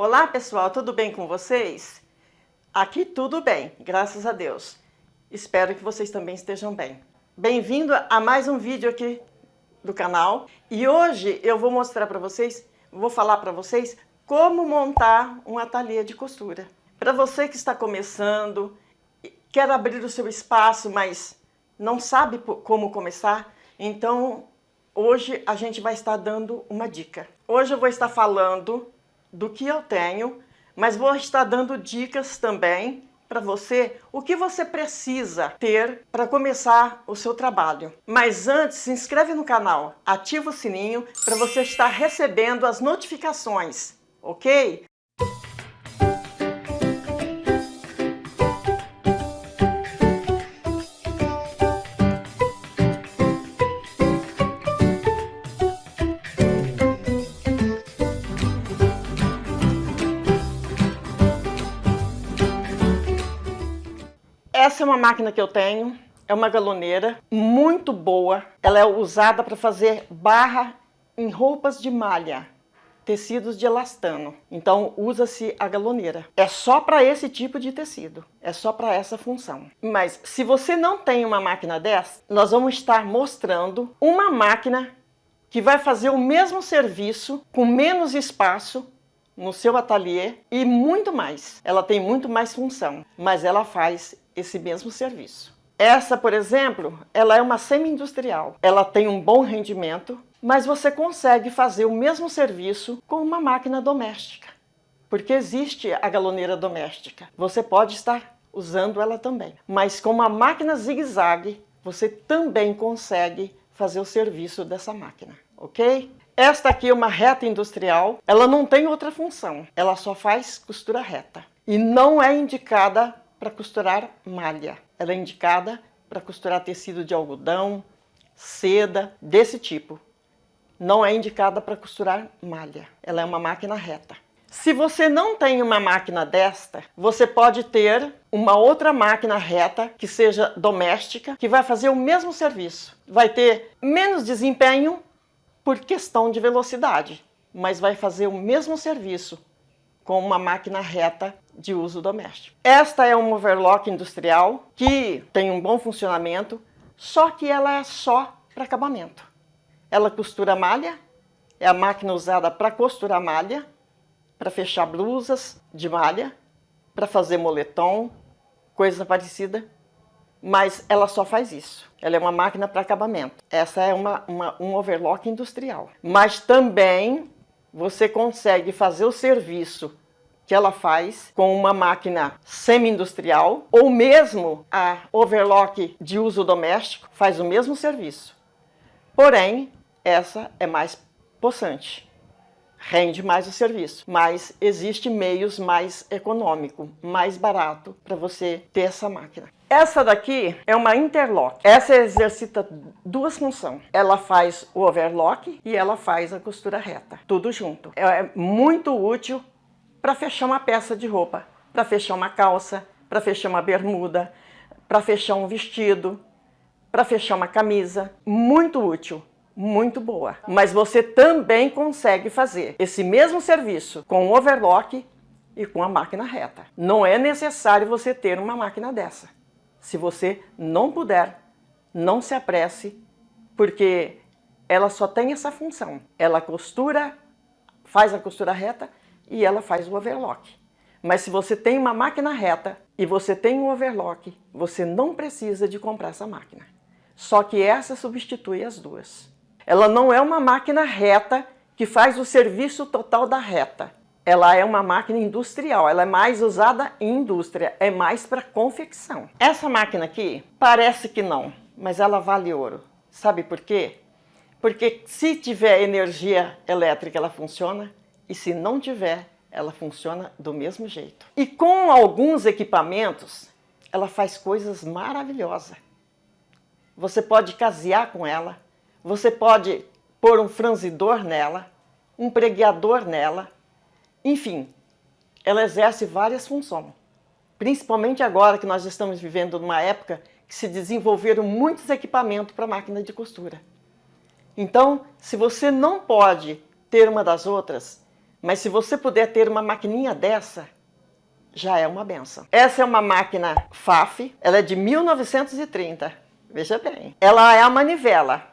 Olá pessoal, tudo bem com vocês? Aqui tudo bem, graças a Deus. Espero que vocês também estejam bem. Bem-vindo a mais um vídeo aqui do canal. E hoje eu vou mostrar para vocês, vou falar para vocês como montar um ateliê de costura. Para você que está começando, quer abrir o seu espaço, mas não sabe como começar, então hoje a gente vai estar dando uma dica. Hoje eu vou estar falando do que eu tenho, mas vou estar dando dicas também para você, o que você precisa ter para começar o seu trabalho. Mas antes, se inscreve no canal, ativa o sininho para você estar recebendo as notificações, ok? Essa é uma máquina que eu tenho, é uma galoneira muito boa. Ela é usada para fazer barra em roupas de malha, tecidos de elastano. Então usa-se a galoneira. É só para esse tipo de tecido, é só para essa função. Mas se você não tem uma máquina dessa, nós vamos estar mostrando uma máquina que vai fazer o mesmo serviço com menos espaço no seu ateliê e muito mais. Ela tem muito mais função, mas ela faz esse mesmo serviço. Essa, por exemplo, ela é uma semi-industrial. Ela tem um bom rendimento, mas você consegue fazer o mesmo serviço com uma máquina doméstica, porque existe a galoneira doméstica. Você pode estar usando ela também. Mas com uma máquina zigue-zague, você também consegue fazer o serviço dessa máquina, ok? Esta aqui é uma reta industrial. Ela não tem outra função. Ela só faz costura reta. E não é indicada para costurar malha. Ela é indicada para costurar tecido de algodão, seda, desse tipo. Não é indicada para costurar malha. Ela é uma máquina reta. Se você não tem uma máquina desta, você pode ter uma outra máquina reta que seja doméstica, que vai fazer o mesmo serviço. Vai ter menos desempenho por questão de velocidade, mas vai fazer o mesmo serviço com uma máquina reta de uso doméstico. Esta é uma overlock industrial que tem um bom funcionamento, só que ela é só para acabamento. Ela costura malha, é a máquina usada para costurar malha, para fechar blusas de malha, para fazer moletom, coisa parecida, mas ela só faz isso. Ela é uma máquina para acabamento. Essa é um overlock industrial. Mas também você consegue fazer o serviço que ela faz com uma máquina semi-industrial, ou mesmo a overlock de uso doméstico faz o mesmo serviço. Porém, essa é mais possante, rende mais o serviço, mas existe meios mais econômico, mais barato para você ter essa máquina. Essa daqui é uma interlock. Essa exercita duas funções. Ela faz o overlock e ela faz a costura reta, tudo junto. É muito útil para fechar uma peça de roupa, para fechar uma calça, para fechar uma bermuda, para fechar um vestido, para fechar uma camisa. Muito útil, muito boa. Mas você também consegue fazer esse mesmo serviço com o overlock e com a máquina reta. Não é necessário você ter uma máquina dessa. Se você não puder, não se apresse, porque ela só tem essa função. Ela costura, faz a costura reta e ela faz o overlock. Mas se você tem uma máquina reta e você tem um overlock, você não precisa de comprar essa máquina. Só que essa substitui as duas. Ela não é uma máquina reta que faz o serviço total da reta. Ela é uma máquina industrial, ela é mais usada em indústria, é mais para confecção. Essa máquina aqui, parece que não, mas ela vale ouro. Sabe por quê? Porque se tiver energia elétrica, ela funciona, e se não tiver, ela funciona do mesmo jeito. E com alguns equipamentos, ela faz coisas maravilhosas. Você pode casear com ela, você pode pôr um franzidor nela, um pregueador nela. Enfim, ela exerce várias funções, principalmente agora que nós estamos vivendo numa época que se desenvolveram muitos equipamentos para máquina de costura. Então, se você não pode ter uma das outras, Mas se você puder ter uma maquininha dessa, já é uma benção. Essa é uma máquina Pfaff, ela é de 1930, veja bem. Ela é a manivela,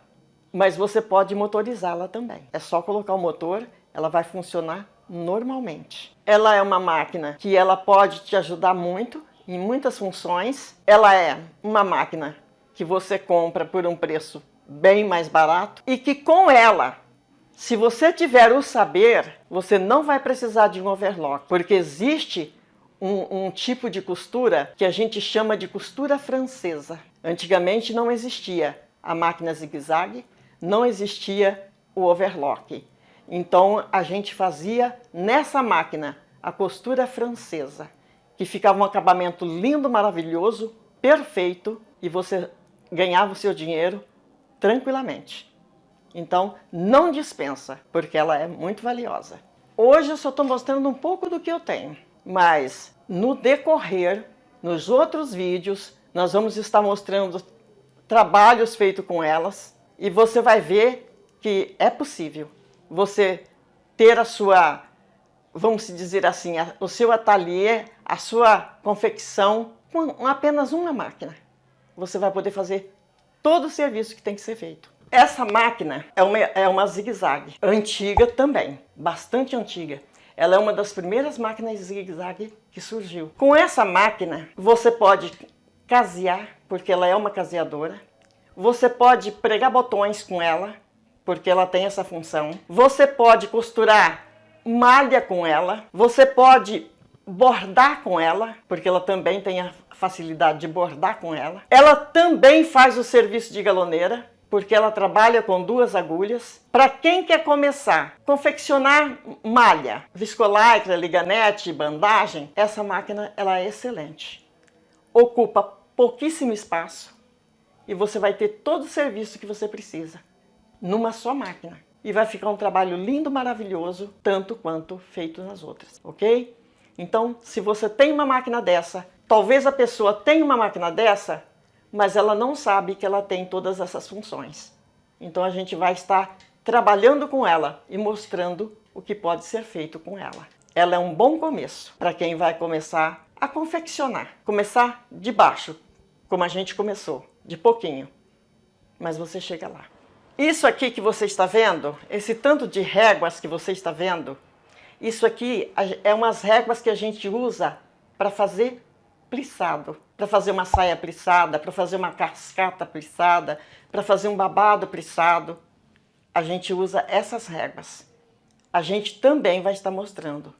mas você pode motorizá-la também. É só colocar o motor, ela vai funcionar normalmente. Ela é uma máquina que ela pode te ajudar muito em muitas funções. Ela é uma máquina que você compra por um preço bem mais barato e que com ela, se você tiver o saber, você não vai precisar de um overlock, porque existe um tipo de costura que a gente chama de costura francesa. Antigamente não existia a máquina zigue-zague, não existia o overlock. Então a gente fazia nessa máquina a costura francesa, que ficava um acabamento lindo, maravilhoso, perfeito, e você ganhava o seu dinheiro tranquilamente. Então, não dispensa, porque ela é muito valiosa. Hoje eu só estou mostrando um pouco do que eu tenho, mas no decorrer, nos outros vídeos, nós vamos estar mostrando trabalhos feitos com elas e você vai ver que é possível você ter a sua, vamos dizer assim, o seu ateliê, a sua confecção com apenas uma máquina. Você vai poder fazer todo o serviço que tem que ser feito. Essa máquina é uma zigue-zague, antiga também, bastante antiga. Ela é uma das primeiras máquinas zigue-zague que surgiu. Com essa máquina, você pode casear, porque ela é uma caseadora. Você pode pregar botões com ela, porque ela tem essa função. Você pode costurar malha com ela. Você pode bordar com ela, porque ela também tem a facilidade de bordar com ela. Ela também faz o serviço de galoneira, porque ela trabalha com 2 agulhas. Para quem quer começar a confeccionar malha, viscolaicra, liganete, bandagem, essa máquina ela é excelente. Ocupa pouquíssimo espaço e você vai ter todo o serviço que você precisa numa só máquina. E vai ficar um trabalho lindo, maravilhoso, tanto quanto feito nas outras, ok? Então, se você tem uma máquina dessa, talvez a pessoa tenha uma máquina dessa, mas ela não sabe que ela tem todas essas funções. Então a gente vai estar trabalhando com ela e mostrando o que pode ser feito com ela. Ela é um bom começo para quem vai começar a confeccionar. Começar de baixo, como a gente começou, de pouquinho. Mas você chega lá. Isso aqui que você está vendo, esse tanto de réguas que você está vendo, isso aqui é umas réguas que a gente usa para fazer plissado, para fazer uma saia plissada, para fazer uma cascata plissada, para fazer um babado plissado. A gente usa essas réguas. A gente também vai estar mostrando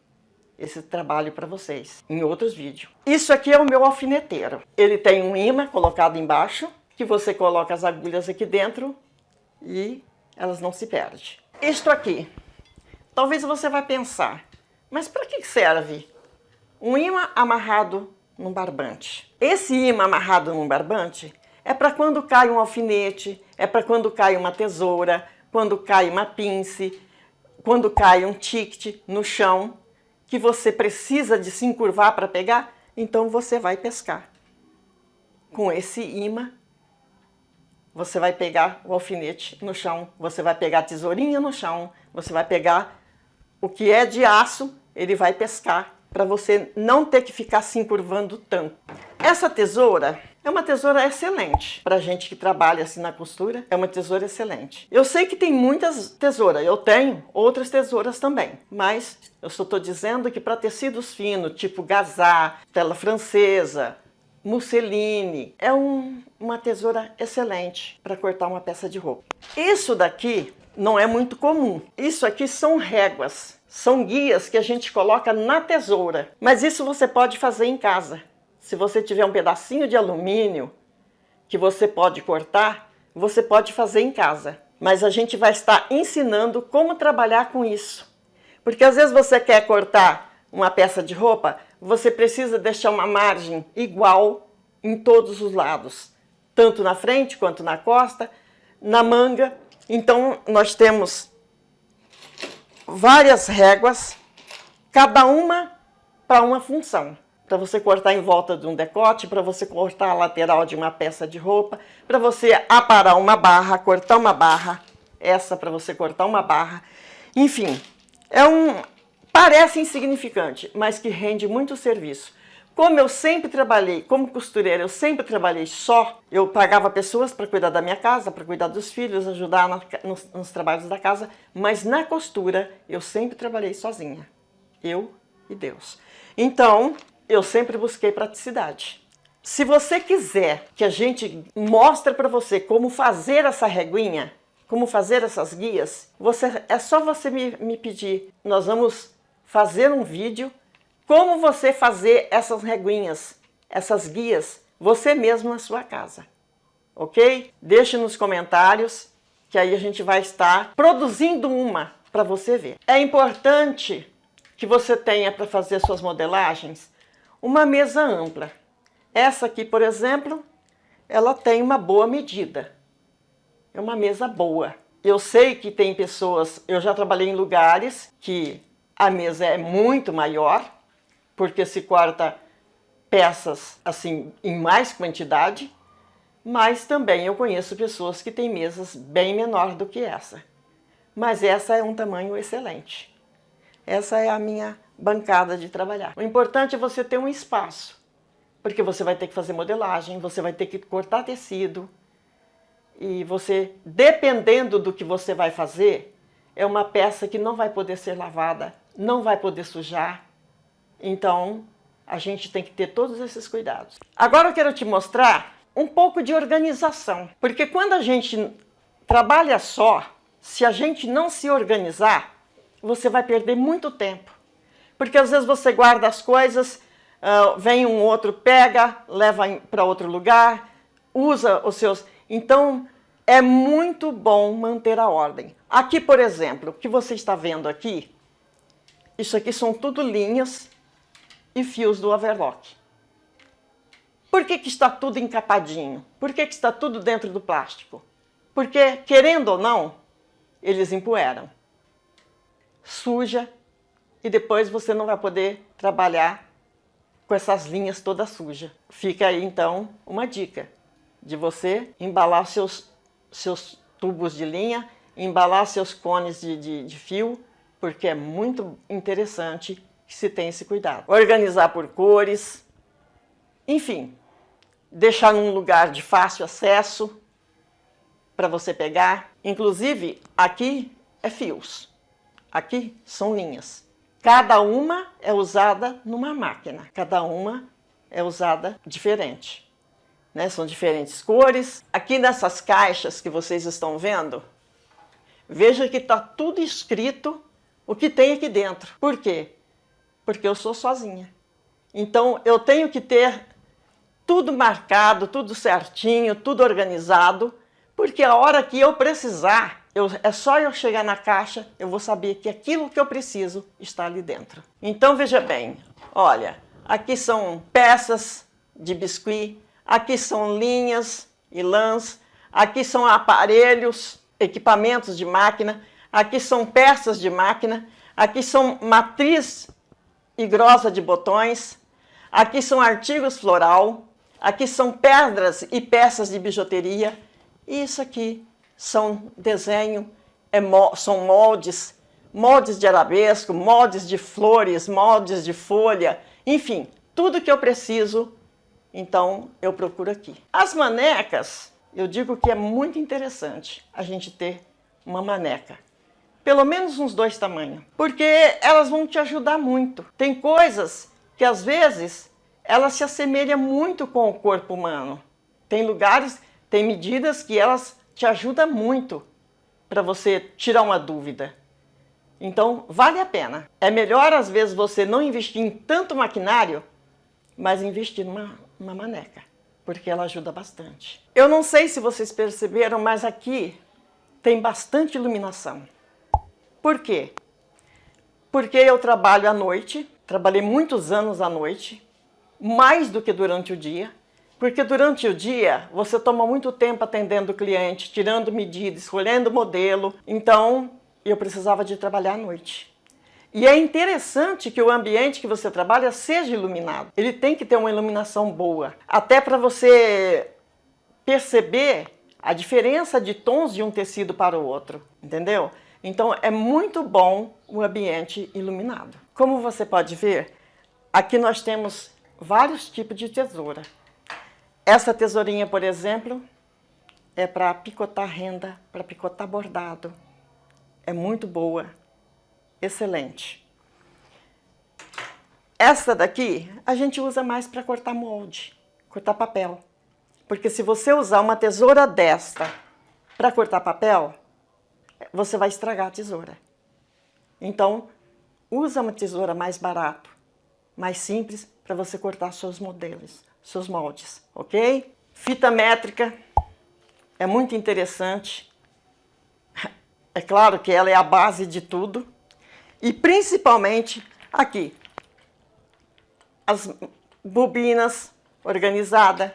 esse trabalho para vocês em outros vídeos. Isso aqui é o meu alfineteiro. Ele tem um imã colocado embaixo, que você coloca as agulhas aqui dentro e elas não se perdem. Isto aqui, talvez você vai pensar, mas para que serve um imã amarrado num barbante? Esse imã amarrado num barbante é para quando cai um alfinete, é para quando cai uma tesoura, quando cai uma pince, quando cai um ticket no chão, que você precisa de se encurvar para pegar, então você vai pescar. Com esse imã, você vai pegar o alfinete no chão, você vai pegar a tesourinha no chão, você vai pegar o que é de aço, ele vai pescar, para você não ter que ficar se encurvando tanto. Essa tesoura é uma tesoura excelente para gente que trabalha assim na costura, é uma tesoura excelente. Eu sei que tem muitas tesouras, eu tenho outras tesouras também, mas eu só estou dizendo que para tecidos finos, tipo gazá, tela francesa, musseline, é uma tesoura excelente para cortar uma peça de roupa. Isso daqui não é muito comum. Isso aqui são réguas, são guias que a gente coloca na tesoura. Mas isso você pode fazer em casa. Se você tiver um pedacinho de alumínio que você pode cortar, você pode fazer em casa. Mas a gente vai estar ensinando como trabalhar com isso. Porque às vezes você quer cortar uma peça de roupa, você precisa deixar uma margem igual em todos os lados, tanto na frente quanto na costa, na manga. Então nós temos várias réguas, cada uma para uma função. Para você cortar em volta de um decote, para você cortar a lateral de uma peça de roupa, para você aparar uma barra, cortar uma barra, essa para você cortar uma barra. Enfim, parece insignificante, mas que rende muito serviço. Como eu sempre trabalhei, como costureira, eu sempre trabalhei só, eu pagava pessoas para cuidar da minha casa, para cuidar dos filhos, ajudar nos trabalhos da casa, mas na costura eu sempre trabalhei sozinha, eu e Deus. Então, eu sempre busquei praticidade. Se você quiser que a gente mostre para você como fazer essa reguinha, como fazer essas guias, é só você me pedir. Nós vamos fazer um vídeo como você fazer essas reguinhas, essas guias, você mesmo na sua casa, ok? Deixe nos comentários que aí a gente vai estar produzindo uma para você ver. É importante que você tenha para fazer suas modelagens uma mesa ampla. Essa aqui, por exemplo, ela tem uma boa medida. É uma mesa boa. Eu sei que tem pessoas, eu já trabalhei em lugares que a mesa é muito maior, porque se corta peças assim em mais quantidade, mas também eu conheço pessoas que têm mesas bem menor do que essa. Mas essa é um tamanho excelente. Essa é a minha bancada de trabalhar. O importante é você ter um espaço, porque você vai ter que fazer modelagem, você vai ter que cortar tecido, e você, dependendo do que você vai fazer, é uma peça que não vai poder ser lavada, não vai poder sujar. Então, a gente tem que ter todos esses cuidados. Agora eu quero te mostrar um pouco de organização, porque quando a gente trabalha só, se a gente não se organizar, você vai perder muito tempo. Porque às vezes você guarda as coisas, vem um outro, pega, leva para outro lugar, usa os seus... Então, é muito bom manter a ordem. Aqui, por exemplo, o que você está vendo aqui, isso aqui são tudo linhas e fios do overlock. Por que está tudo encapadinho? Por que está tudo dentro do plástico? Porque, querendo ou não, eles empoeiram. Suja e depois você não vai poder trabalhar com essas linhas todas sujas. Fica aí, então, uma dica de você embalar seus tubos de linha, embalar seus cones de fio, porque é muito interessante que se tenha esse cuidado. Organizar por cores, enfim, deixar num lugar de fácil acesso para você pegar. Inclusive, aqui é fios, aqui são linhas. Cada uma é usada numa máquina, cada uma é usada diferente. Né? São diferentes cores. Aqui nessas caixas que vocês estão vendo, veja que está tudo escrito o que tem aqui dentro. Por quê? Porque eu sou sozinha. Então eu tenho que ter tudo marcado, tudo certinho, tudo organizado, porque a hora que eu precisar, é só eu chegar na caixa, eu vou saber que aquilo que eu preciso está ali dentro. Então veja bem, olha, aqui são peças de biscuit, aqui são linhas e lãs, aqui são aparelhos, equipamentos de máquina, aqui são peças de máquina, aqui são matriz e grossa de botões, aqui são artigos floral, aqui são pedras e peças de bijuteria, e isso aqui são desenho, são moldes, moldes de arabesco, moldes de flores, moldes de folha, enfim, tudo que eu preciso. Então, eu procuro aqui. As manecas, eu digo que é muito interessante a gente ter uma maneca. Pelo menos uns 2 tamanhos. Porque elas vão te ajudar muito. Tem coisas que, às vezes, elas se assemelham muito com o corpo humano. Tem lugares, tem medidas que elas te ajudam muito para você tirar uma dúvida. Então, vale a pena. É melhor, às vezes, você não investir em tanto maquinário, mas investir numa maneca, porque ela ajuda bastante. Eu não sei se vocês perceberam, mas aqui tem bastante iluminação. Por quê? Porque eu trabalho à noite, trabalhei muitos anos à noite, mais do que durante o dia, porque durante o dia você toma muito tempo atendendo o cliente, tirando medida, escolhendo modelo, então eu precisava de trabalhar à noite. E é interessante que o ambiente que você trabalha seja iluminado. Ele tem que ter uma iluminação boa. Até para você perceber a diferença de tons de um tecido para o outro. Entendeu? Então é muito bom o ambiente iluminado. Como você pode ver, aqui nós temos vários tipos de tesoura. Essa tesourinha, por exemplo, é para picotar renda, para picotar bordado. É muito boa, excelente. Essa daqui a gente usa mais para cortar molde, cortar papel. Porque se você usar uma tesoura desta para cortar papel, você vai estragar a tesoura. Então, usa uma tesoura mais barata, mais simples, para você cortar seus modelos, seus moldes, ok? Fita métrica é muito interessante. É claro que ela é a base de tudo. E principalmente aqui, as bobinas organizadas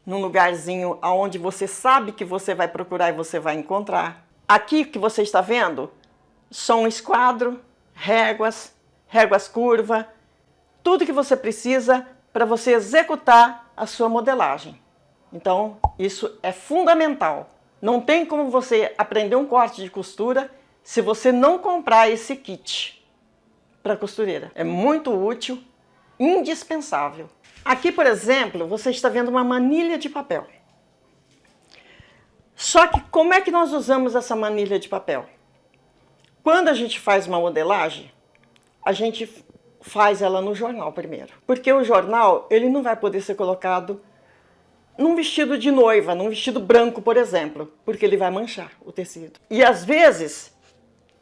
num lugarzinho onde você sabe que você vai procurar e você vai encontrar. Aqui que você está vendo são esquadro, réguas, réguas curva, tudo que você precisa para você executar a sua modelagem. Então, isso é fundamental. Não tem como você aprender um corte de costura se você não comprar esse kit para costureira. É muito útil, indispensável. Aqui, por exemplo, você está vendo uma manilha de papel. Só que como é que nós usamos essa manilha de papel? Quando a gente faz uma modelagem, a gente faz ela no jornal primeiro. Porque o jornal, ele não vai poder ser colocado num vestido de noiva, num vestido branco, por exemplo, porque ele vai manchar o tecido. E às vezes,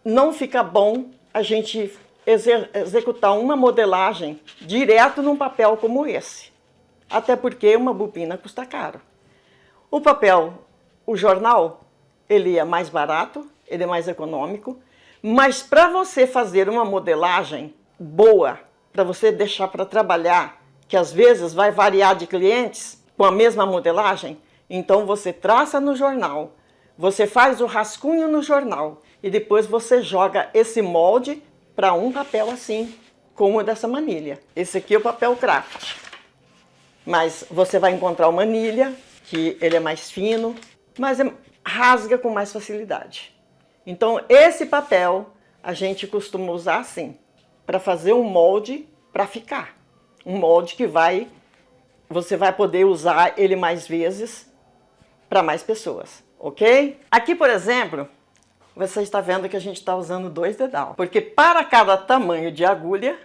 não fica bom a gente executar uma modelagem direto num papel como esse. Até porque uma bobina custa caro. O papel, o jornal, ele é mais barato, ele é mais econômico, mas para você fazer uma modelagem boa, para você deixar para trabalhar, que às vezes vai variar de clientes com a mesma modelagem, então você traça no jornal, você faz o rascunho no jornal e depois você joga esse molde para um papel assim, como dessa manilha. Esse aqui é o papel craft. Mas você vai encontrar o manilha, que ele é mais fino, mas rasga com mais facilidade. Então esse papel a gente costuma usar assim, para fazer um molde para ficar. Um molde que você vai poder usar ele mais vezes para mais pessoas, ok? Aqui, por exemplo, você está vendo que a gente está usando 2 dedal, porque para cada tamanho de agulha,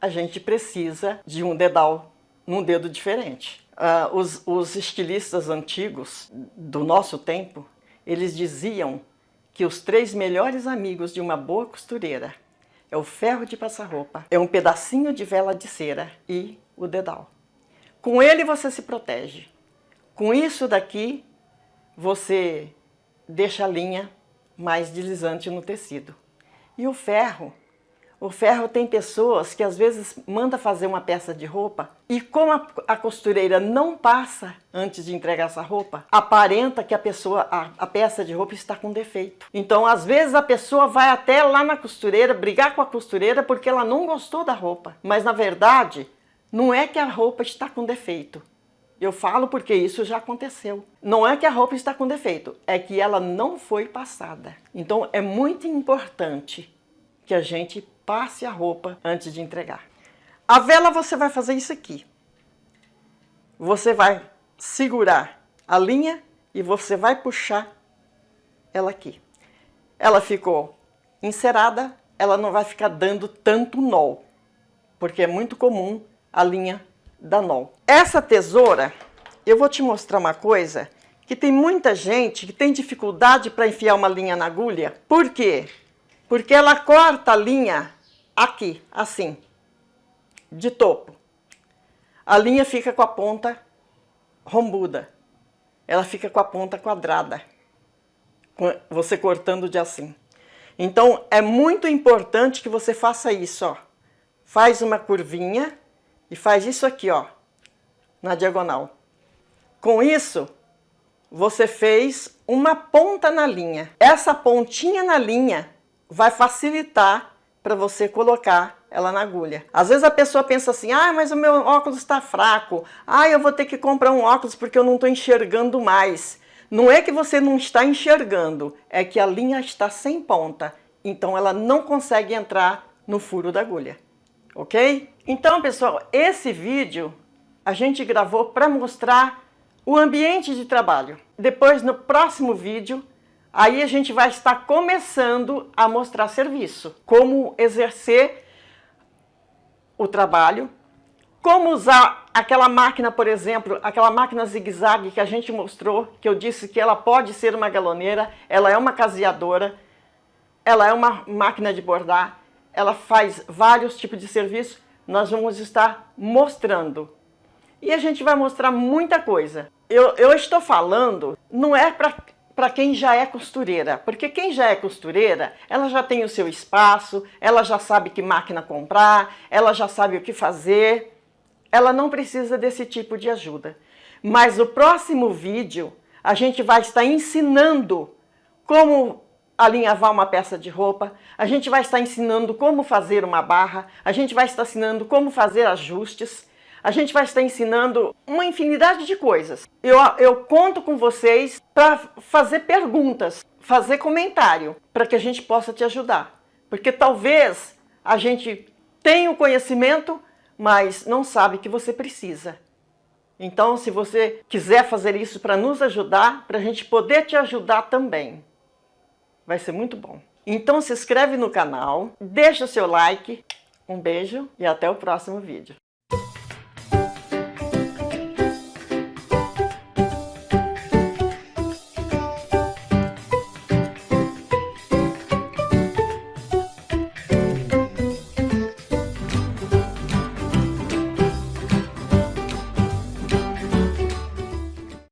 a gente precisa de um dedal num dedo diferente. Os estilistas antigos do nosso tempo, eles diziam que os 3 melhores amigos de uma boa costureira é o ferro de passar roupa, é um pedacinho de vela de cera e o dedal. Com ele você se protege. Com isso daqui, você deixa a linha mais deslizante no tecido. E o ferro tem pessoas que às vezes manda fazer uma peça de roupa e como a costureira não passa antes de entregar essa roupa, aparenta que a peça de roupa está com defeito. Então às vezes a pessoa vai até lá na costureira brigar com a costureira porque ela não gostou da roupa. Mas na verdade, não é que a roupa está com defeito. Eu falo porque isso já aconteceu. Não é que a roupa está com defeito, é que ela não foi passada. Então é muito importante que a gente passe a roupa antes de entregar. A vela você vai fazer isso aqui. Você vai segurar a linha e você vai puxar ela aqui. Ela ficou encerada, ela não vai ficar dando tanto nó, porque é muito comum a linha dar nó. Essa tesoura, eu vou te mostrar uma coisa que tem muita gente que tem dificuldade para enfiar uma linha na agulha. Por quê? Porque ela corta a linha aqui, assim, de topo. A linha fica com a ponta rombuda. Ela fica com a ponta quadrada. Você cortando de assim. Então, é muito importante que você faça isso, ó. Faz uma curvinha e faz isso aqui, ó, na diagonal. Com isso, você fez uma ponta na linha. Essa pontinha na linha vai facilitar para você colocar ela na agulha. Às vezes a pessoa pensa assim, mas o meu óculos está fraco. Eu vou ter que comprar um óculos porque eu não estou enxergando mais. Não é que você não está enxergando, é que a linha está sem ponta. Então ela não consegue entrar no furo da agulha, ok? Então, pessoal, esse vídeo a gente gravou para mostrar o ambiente de trabalho. Depois, no próximo vídeo, aí a gente vai estar começando a mostrar serviço, como exercer o trabalho, como usar aquela máquina, por exemplo, aquela máquina zigue-zague que a gente mostrou, que eu disse que ela pode ser uma galoneira, ela é uma caseadora, ela é uma máquina de bordar, ela faz vários tipos de serviço, nós vamos estar mostrando. E a gente vai mostrar muita coisa. Eu estou falando, não é para quem já é costureira, porque quem já é costureira, ela já tem o seu espaço, ela já sabe que máquina comprar, ela já sabe o que fazer, ela não precisa desse tipo de ajuda. Mas o próximo vídeo, a gente vai estar ensinando como alinhavar uma peça de roupa, a gente vai estar ensinando como fazer uma barra, a gente vai estar ensinando como fazer ajustes, a gente vai estar ensinando uma infinidade de coisas. Eu conto com vocês para fazer perguntas, fazer comentário, para que a gente possa te ajudar. Porque talvez a gente tenha o conhecimento, mas não sabe que você precisa. Então, se você quiser fazer isso para nos ajudar, para a gente poder te ajudar também, vai ser muito bom. Então se inscreve no canal, deixa o seu like, um beijo e até o próximo vídeo.